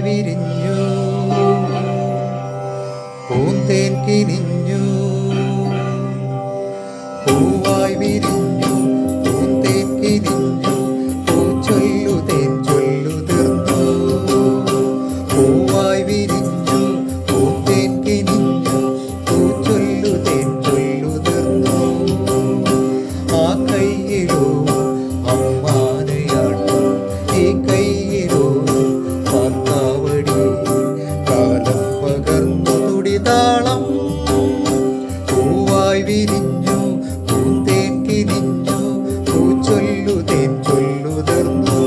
വിരിഞ്ഞു പൂന്തേൻ കിനിഞ്ഞു പൂവായി വിരിഞ്ഞു പൂന്തേൻ കിനിഞ്ഞു പൂച്ചൊല്ലു തേൻ ചൊല്ലു തീർന്നു പൂവായി വിരിഞ്ഞു പൂന്തേൻ കിനിഞ്ഞു പൂച്ചൊല്ലു തേൻ ചൊല്ലു തീർന്നു ആ കയ്യിലോ അമ്മാനയാട്ടം ഈ കയ്യിലോ പാർത്താവടി കാലം പകർന്നു തുടിതാളം പൂവായി വിരിഞ്ഞു പൂന്തേൻ കിനിഞ്ഞു പൂച്ചൊല്ലു തേൻ ചൊല്ലു തീർന്നു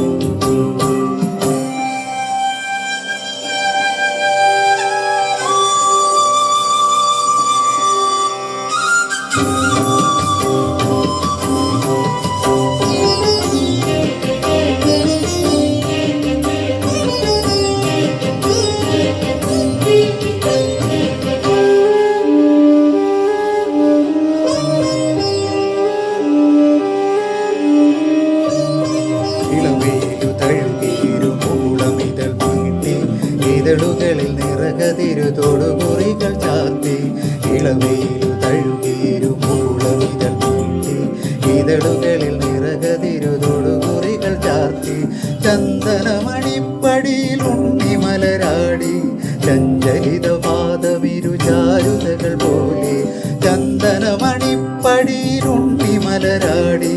ഇതളുകളിൽ നിറകതിരു തൊടുകുറികൾ ചാർത്തി ഇളവയിലു തഴുകീരു മൂളമിതൾ നീട്ടി ഇതളുകളിൽ നിറകതിരു തൊടുകുറികൾ ചാർത്തി ചന്ദനമണിപ്പടിയിൽ ഉണ്ണിമലരാടി ചഞ്ചലിത പാദമിരു ചാരുതകൾ പോലെ ചന്ദനമണിപ്പടിയിൽ ഉണ്ണിമലരാടി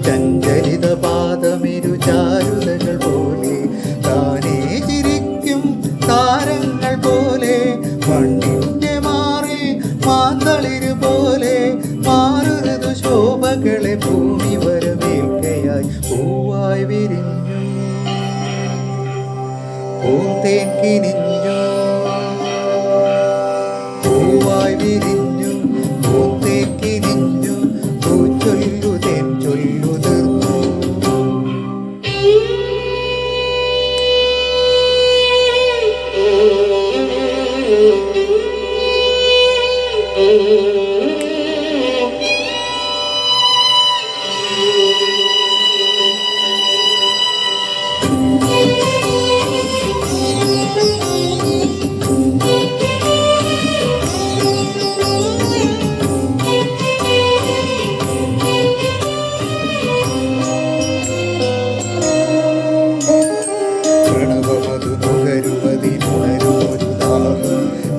ചഞ്ചലിത പാദമിരു ചാരുതകൾ പോലെ താനേ ചിരിക്കും താരങ്ങൾ പോലെ മണ്ണിന്റെ മാറിൽ മാന്തളിര് പോലെ മാറുതു ശോഭകളെ ഭൂമി വരവേൽക്കയായി പൂവായി വിരിഞ്ഞു പൂന്തേൻ കിനിഞ്ഞു പൂവായി വിരിഞ്ഞു പൂന്തേൻ കിനിഞ്ഞു പൂച്ചൊല്ലു തേൻ ചൊല്ലു തീർന്നു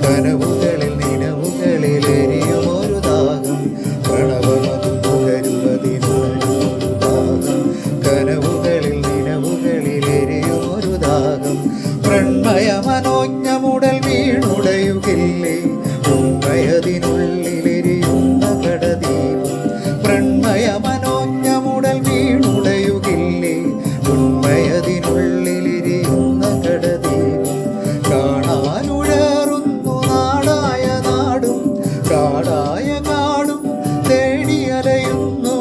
കനവുകളിൽ നിലവുകളിൽ എരിയുമൊരു ദാഹം പ്രണവമതു നുകരുവതിനുണരുമൊരു ദാഹം കനവുകളിൽ നിലവുകളിൽ എരിയുമൊരു ദാഹം മൃണ്മയ മനോജ്ഞമുടൽ വീണുടയുകില്ലേ ഉണ്മയതിനുള്ളിലെരിയുന്ന കടദീപം മൃണ്മയ മനോജ്ഞമുടൽ വീണുടയുകില്ലേ ഉണ്മയതിനുള്ളിലെരിയുന്ന കടദീപം കാണാനുഴറുന്നു നാടായ നാടും കാടായ കാടും തേടിയലയുന്നു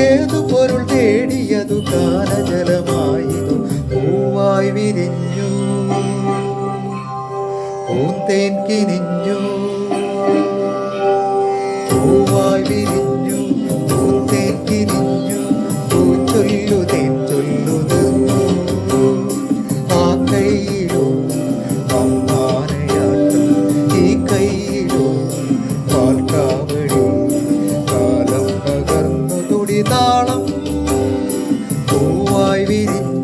ഏതു പൊരുൾ തേടിയതു കാലജലമായതു പൂവായി വിരിഞ്ഞു പൂന്തേൻ കിനിഞ്ഞു പൂവായി വിരിഞ്ഞു പൂന്തേൻ കിനിഞ്ഞു പൂച്ചൊല്ലു തേൻ ചൊല്ലു തീർന്നു ആ കയ്യിലോ അമ്മാനയാട്ടം ഈ കയ്യിലോ പാൽക്കാവടി കാലം പകർന്നു തുടിതാളം പൂവായി വിരിഞ്ഞു